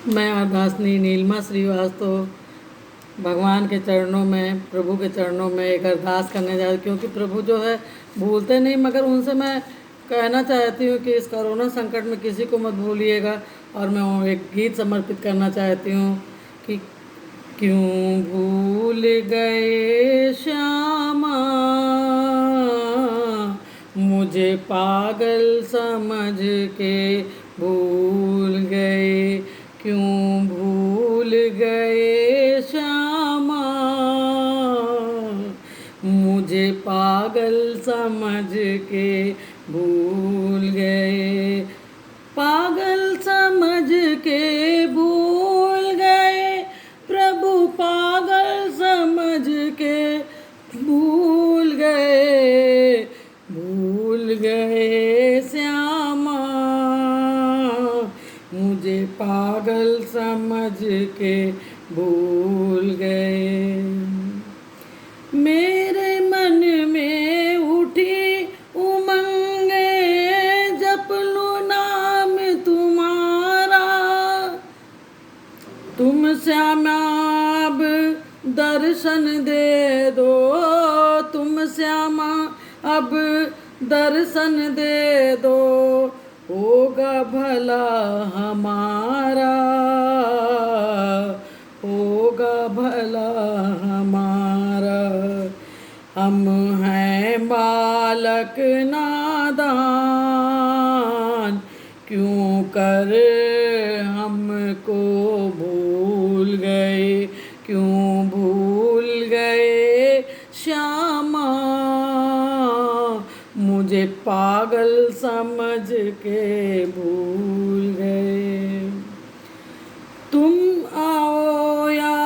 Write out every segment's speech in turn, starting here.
मैं अरदासनी नीलिमा श्रीवास्तव भगवान के चरणों में, प्रभु के चरणों में एक अरदास करने जा रही, क्योंकि प्रभु जो है भूलते नहीं, मगर उनसे मैं कहना चाहती हूँ कि इस कोरोना संकट में किसी को मत भूलिएगा। और मैं वो एक गीत समर्पित करना चाहती हूँ कि क्यों भूल गए श्यामा मुझे पागल समझ के भूल गए, क्यों भूल गए श्यामा मुझे पागल समझ के भूल गए, पागल समझ के भूल गए प्रभु, पागल समझ के भूल गए, भूल गए श्यामा मुझे पागल समझ के भूल गए। मेरे मन में उठी उमंगे जप लूं नाम तुम्हारा, तुम श्यामा अब दर्शन दे दो, तुम श्यामा अब दर्शन दे दो, होगा भला हमारा, होगा भला हमारा। हम हैं बालक नादान, क्यों कर हमको भूल गए, क्यों भूल गए श्यामा मुझे पागल समझ के भूल गए। तुम आओ या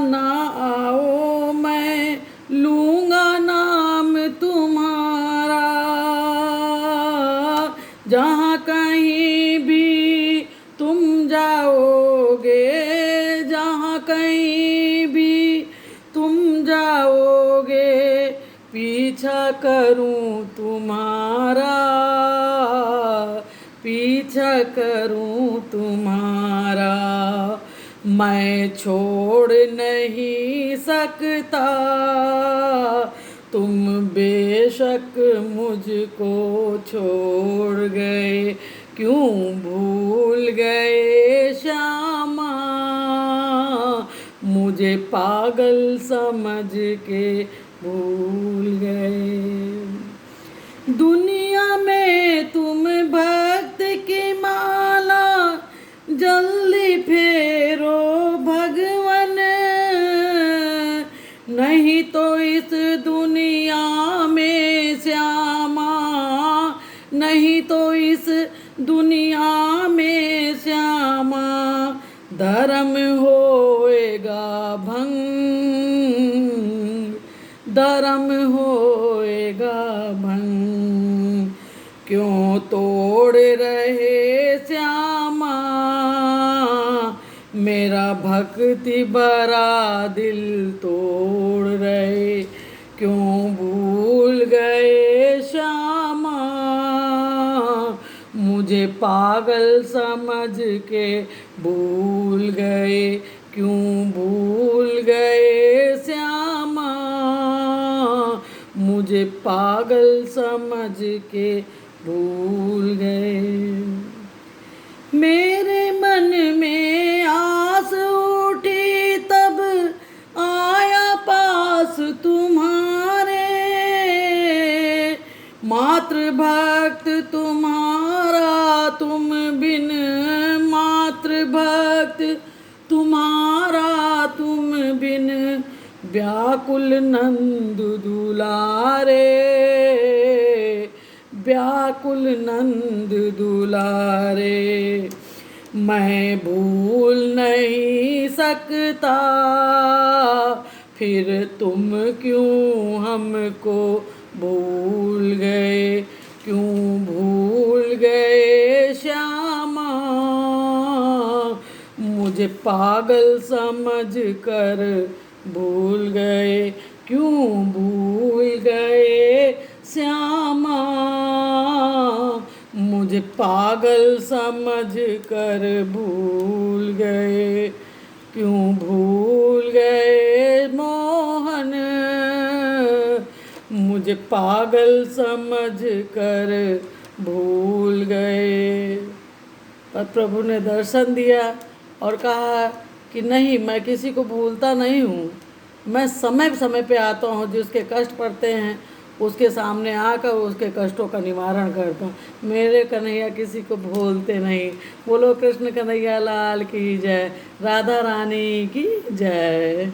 ना आओ मैं लूँगा नाम तुम्हारा, जहाँ कहीं भी तुम जाओगे, जहाँ कहीं भी तुम जाओगे, पीछा करूँ तुम्हारा, पीछा करूँ तुम्हारा। मैं छोड़ नहीं सकता, तुम बेशक मुझको छोड़ गए, क्यों भूल गए श्यामा मुझे पागल समझ के भूल गए। दुनिया में तुम भक्त की माला जल्दी फेरो भगवन, नहीं तो इस दुनिया में श्यामा, नहीं तो इस दुनिया में श्यामा धर्म होएगा भंग, धर्म होएगा भंग। क्यों तोड़ रहे श्यामा मेरा भक्ति भरा दिल तोड़ रहे, क्यों भूल गए श्यामा मुझे पागल समझ के भूल गए, क्यों भूल गए श्यामा मुझे पागल समझ के भूल गए। मेरे मन में आस उठी तब आया पास तुम्हारे, मातृ भक्त तुम्हारा तुम बिन, मातृ भक्त तुम्हारा तुम बिन, व्याकुल नंद दुलारे, व्याकुल नंद दुलारे। मैं भूल नहीं सकता, फिर तुम क्यों हमको भूल गए, क्यों भूल गए श्यामा मुझे पागल समझ कर भूल गए, क्यों भूल गए श्यामा मुझे मुझे पागल समझ कर भूल गए, क्यों भूल गए मोहन, मुझे पागल समझ कर भूल गए। पर प्रभु ने दर्शन दिया और कहा कि नहीं, मैं किसी को भूलता नहीं हूँ, मैं समय समय पे आता हूँ, जिसके कष्ट पड़ते हैं उसके सामने आकर उसके कष्टों का निवारण करता हूँ। मेरे कन्हैया किसी को भूलते नहीं। बोलो कृष्ण कन्हैया लाल की जय, राधा रानी की जय।